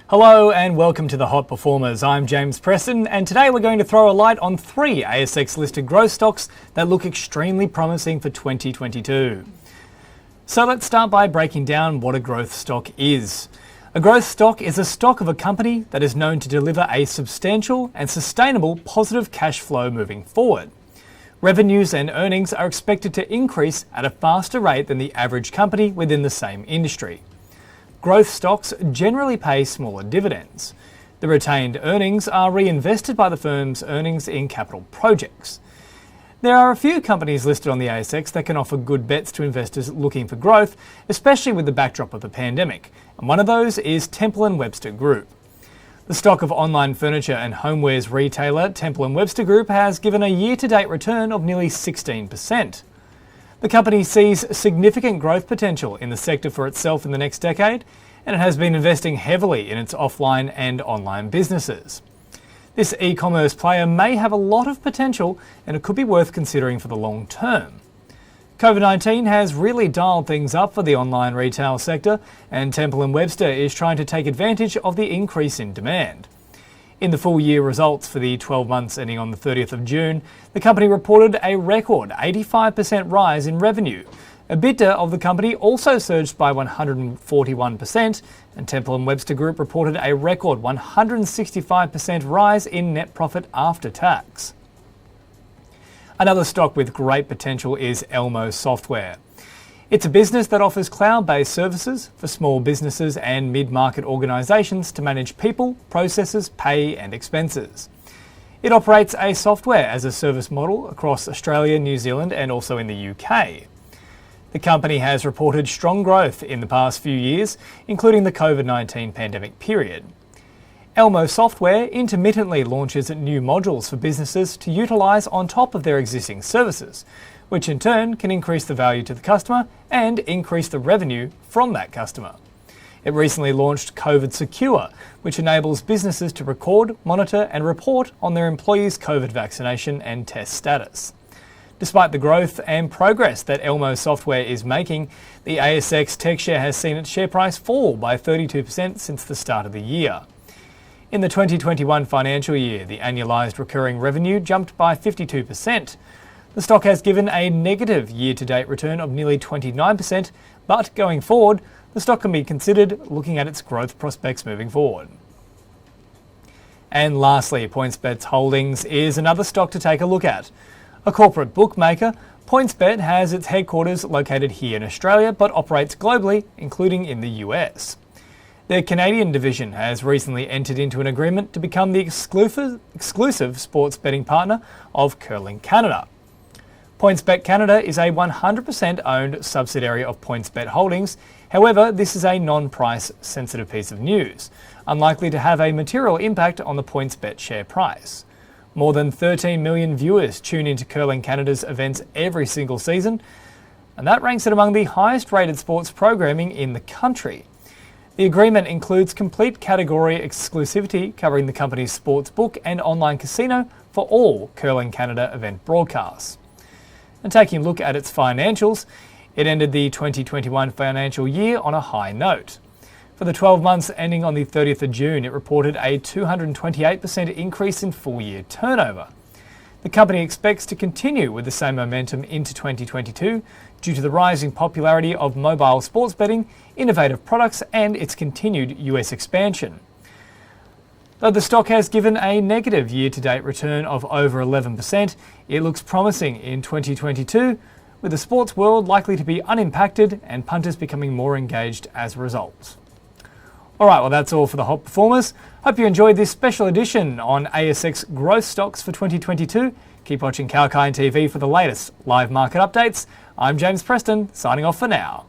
Hello and welcome to the Hot Performers. I'm James Preston, and today we're going to throw a light on 3 ASX listed growth stocks that look extremely promising for 2022. So let's start by breaking down what a growth stock is. A growth stock is a stock of a company that is known to deliver a substantial and sustainable positive cash flow moving forward. Revenues and earnings are expected to increase at a faster rate than the average company within the same industry. Growth stocks generally pay smaller dividends. The retained earnings are reinvested by the firm's earnings in capital projects. There are a few companies listed on the ASX that can offer good bets to investors looking for growth, especially with the backdrop of the pandemic, and one of those is Temple & Webster Group. The stock of online furniture and homewares retailer Temple & Webster Group has given a year-to-date return of nearly 16%. The company sees significant growth potential in the sector for itself in the next decade, and it has been investing heavily in its offline and online businesses. This e-commerce player may have a lot of potential, and it could be worth considering for the long term. COVID-19 has really dialed things up for the online retail sector, and Temple & Webster is trying to take advantage of the increase in demand. In the full year results for the 12 months ending on the 30th of June, the company reported a record 85% rise in revenue. EBITDA of the company also surged by 141%, and Temple & Webster Group reported a record 165% rise in net profit after tax. Another stock with great potential is Elmo Software. It's a business that offers cloud-based services for small businesses and mid-market organisations to manage people, processes, pay and expenses. It operates a software as a service model across Australia, New Zealand and also in the UK. The company has reported strong growth in the past few years, including the COVID-19 pandemic period. Elmo Software intermittently launches new modules for businesses to utilise on top of their existing services, which in turn can increase the value to the customer and increase the revenue from that customer. It recently launched COVID Secure, which enables businesses to record, monitor and report on their employees' COVID vaccination and test status. Despite the growth and progress that Elmo Software is making, the ASX tech share has seen its share price fall by 32% since the start of the year. In the 2021 financial year, the annualised recurring revenue jumped by 52%. The stock has given a negative year-to-date return of nearly 29%, but going forward, the stock can be considered looking at its growth prospects moving forward. And lastly, PointsBet Holdings is another stock to take a look at. A corporate bookmaker, PointsBet has its headquarters located here in Australia, but operates globally, including in the US. Their Canadian division has recently entered into an agreement to become the exclusive sports betting partner of Kalkine Canada. PointsBet Canada is a 100% owned subsidiary of PointsBet Holdings. However, this is a non-price sensitive piece of news, unlikely to have a material impact on the PointsBet share price. More than 13 million viewers tune into Kalkine Canada's events every single season, and that ranks it among the highest rated sports programming in the country. The agreement includes complete category exclusivity covering the company's sports book and online casino for all Kalkine Canada event broadcasts. And taking a look at its financials, it ended the 2021 financial year on a high note. For the 12 months ending on the 30th of June, it reported a 228% increase in full-year turnover. The company expects to continue with the same momentum into 2022 due to the rising popularity of mobile sports betting, innovative products and its continued US expansion. Though the stock has given a negative year-to-date return of over 11%, it looks promising in 2022, with the sports world likely to be unimpacted and punters becoming more engaged as a result. Alright, well that's all for the Hot Performers. Hope you enjoyed this special edition on ASX Growth Stocks for 2022. Keep watching Kalkine TV for the latest live market updates. I'm James Preston, signing off for now.